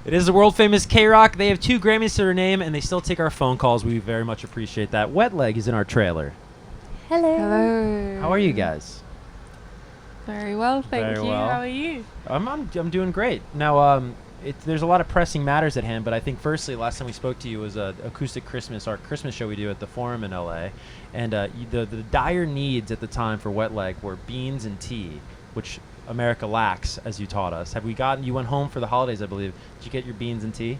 It is the world famous KROQ. They have 2 Grammys to their name, and they still take our phone calls. We very much appreciate that. Wet Leg is in our trailer. Hello. Hello. How are you guys? Very well, thank you. well. How are you? I'm doing great. Now, there's a lot of pressing matters at hand, but I think firstly, last time we spoke to you was Acoustic Christmas, our Christmas show we do at the Forum in LA, and the dire needs at the time for Wet Leg were beans and tea, which America lacks, as you taught us. You went home for the holidays, I believe. Did you get your beans and tea?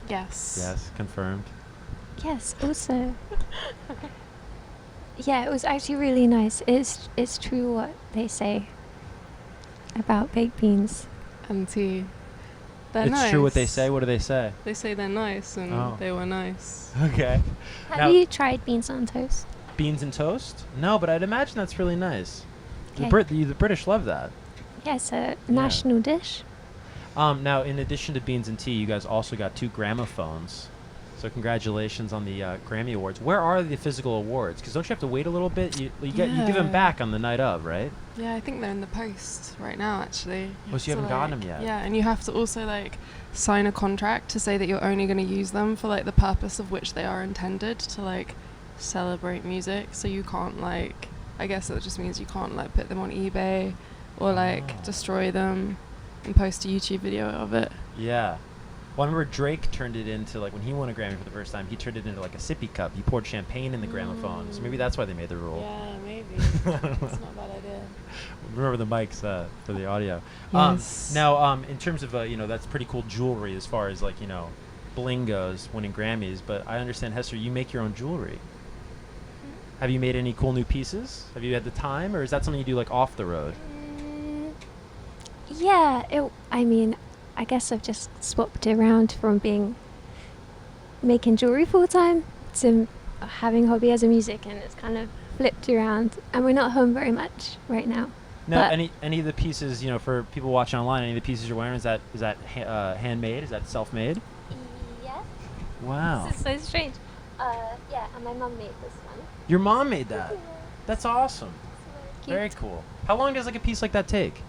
Yes. Yes, confirmed. Yes, also. Yeah, it was actually really nice. It's true what they say about baked beans. And tea. They're It's nice. true what they say. What do they say? They say they're nice, and they were nice. Okay. Have Now- you tried beans on toast? Beans and toast? No, but I'd imagine that's really nice. The Okay. British love that. Yes, a national dish. Now, in addition to beans and tea, you guys also got 2 Gramophones. So congratulations on the Grammy Awards. Where are the physical awards? Because don't you have to wait a little bit? You give them Yeah. back on the night of, right? Yeah, I think they're in the post right now, actually. Oh, so you haven't gotten them yet? Yeah, and you have to also sign a contract to say that you're only going to use them for the purpose of which they are intended, to celebrate music. So you can't I guess that just means you can't put them on eBay or destroy them and post a YouTube video of it. Yeah. Well, I remember Drake turned it into, when he won a Grammy for the first time, he turned it into a sippy cup. He poured champagne in the gramophone. So maybe that's why they made the rule. Yeah, maybe. It's not a bad idea. Remember the mics for the audio. Yes. Now, in terms of, that's pretty cool jewelry as far as, bling goes, winning Grammys. But I understand, Hester, you make your own jewelry. Have you made any cool new pieces? Have you had the time? Or is that something you do, off the road? Yeah, I guess I've just swapped it around from making jewelry full time to having a hobby as a music, and it's kind of flipped around. And we're not home very much right now. Now, any of the pieces, for people watching online, any of the pieces you're wearing, is that handmade? Is that self-made? Yes. Wow. This is so strange. Yeah, and my mum made this one. Your mom made that? Yeah. That's awesome. So cute. Very cool. How long does a piece like that take?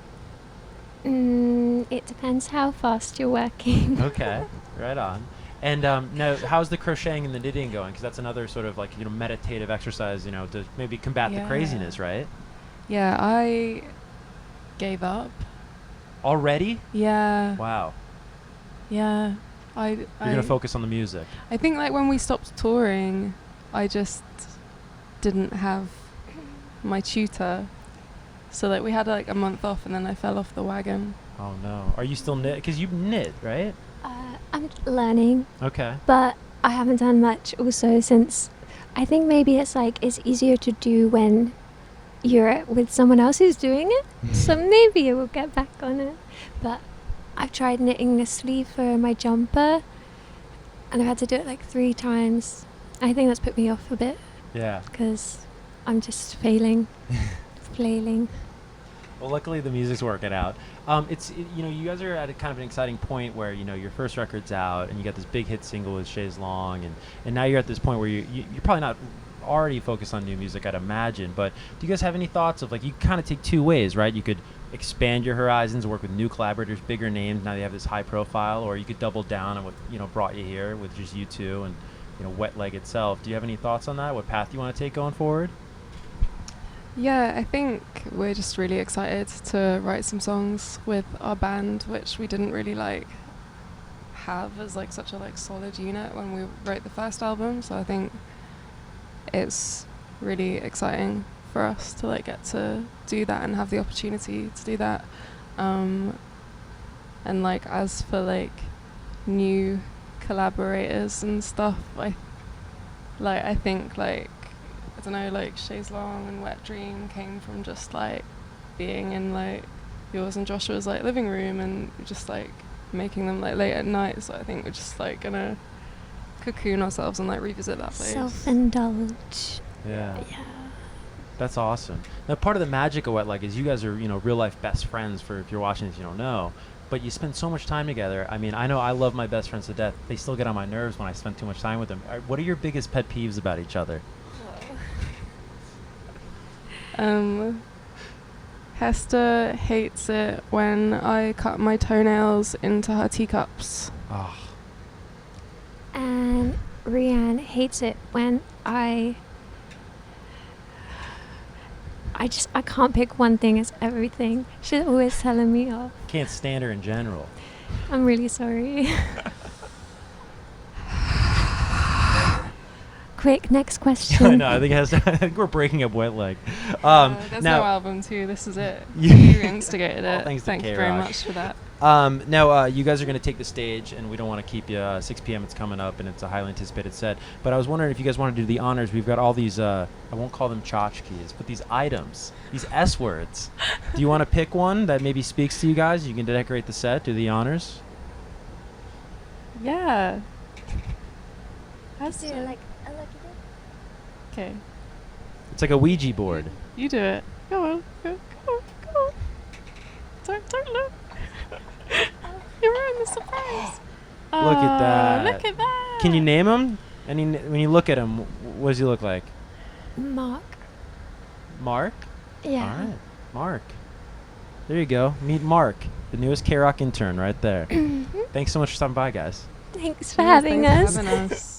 It depends how fast you're working. Okay, right on. And now, how's the crocheting and the knitting going? Because that's another sort of meditative exercise, to maybe combat the craziness, right? Yeah, I gave up. Already? Yeah. Wow. Yeah. You're gonna focus on the music. I think when we stopped touring, I just didn't have my tutor. So we had a month off, and then I fell off the wagon. Oh no. Are you still knit? Because you knit, right? I'm learning, Okay. but I haven't done much also since I think maybe it's easier to do when you're with someone else who's doing it. So maybe I will get back on it. But I've tried knitting the sleeve for my jumper, and I've had to do it 3 times. I think that's put me off a bit. Yeah. Because I'm just flailing. Well, luckily the music's working out. You guys are at a kind of an exciting point where your first record's out, and you got this big hit single with Chaise Long, and now you're at this point where you're probably not already focused on new music, I'd imagine. But do you guys have any thoughts of you kind of take 2 ways, right? You could expand your horizons, work with new collaborators, bigger names. Now you have this high profile, or you could double down on what brought you here with just you two and Wet Leg itself. Do you have any thoughts on that? What path you want to take going forward? Yeah, I think we're just really excited to write some songs with our band, which we didn't really have as such a solid unit when we wrote the first album. So I think it's really exciting for us to get to do that and have the opportunity to do that. And as for new collaborators and stuff, I think I don't know, Chaise Long and Wet Dream came from just being in yours and Joshua's living room, and just making them late at night. So I think we're just gonna cocoon ourselves and revisit that place. Self-indulge. Yeah. That's awesome. Now, part of the magic of Wet Leg is you guys are real life best friends. For if you're watching this, you don't know, but you spend so much time together. I mean, I know I love my best friends to death. They still get on my nerves when I spend too much time with them. What are your biggest pet peeves about each other? Hester hates it when I cut my toenails into her teacups. Oh. And Rianne hates it when I can't pick one thing, it's everything. She's always telling me off. Can't stand her in general. I'm really sorry. Quick, next question. No, I think we're breaking up Wet Leg. There's now, no album 2, this is it. You- You instigated All it. thanks to Thank you KROQ. very much for that. Now, you guys are going to take the stage, and we don't want to keep you. 6 p.m. It's coming up, and it's a highly anticipated set. But I was wondering if you guys want to do the honors. We've got all these, I won't call them tchotchkes, but these items, these S words. Do you want to pick one that maybe speaks to you guys? You can decorate the set, do the honors. Yeah. Let's do it like a lucky dip. Okay. It's like a Ouija board. You do it. Go on. Go on. Don't look. You ruined the surprise. Look at that. Look at that. Can you name him? When you look at him, what does he look like? Mark. Mark? Yeah. All right. Mark. There you go. Meet Mark, the newest KROQ intern right there. Thanks so much for stopping by, guys. Thanks for having us. Thanks for having us.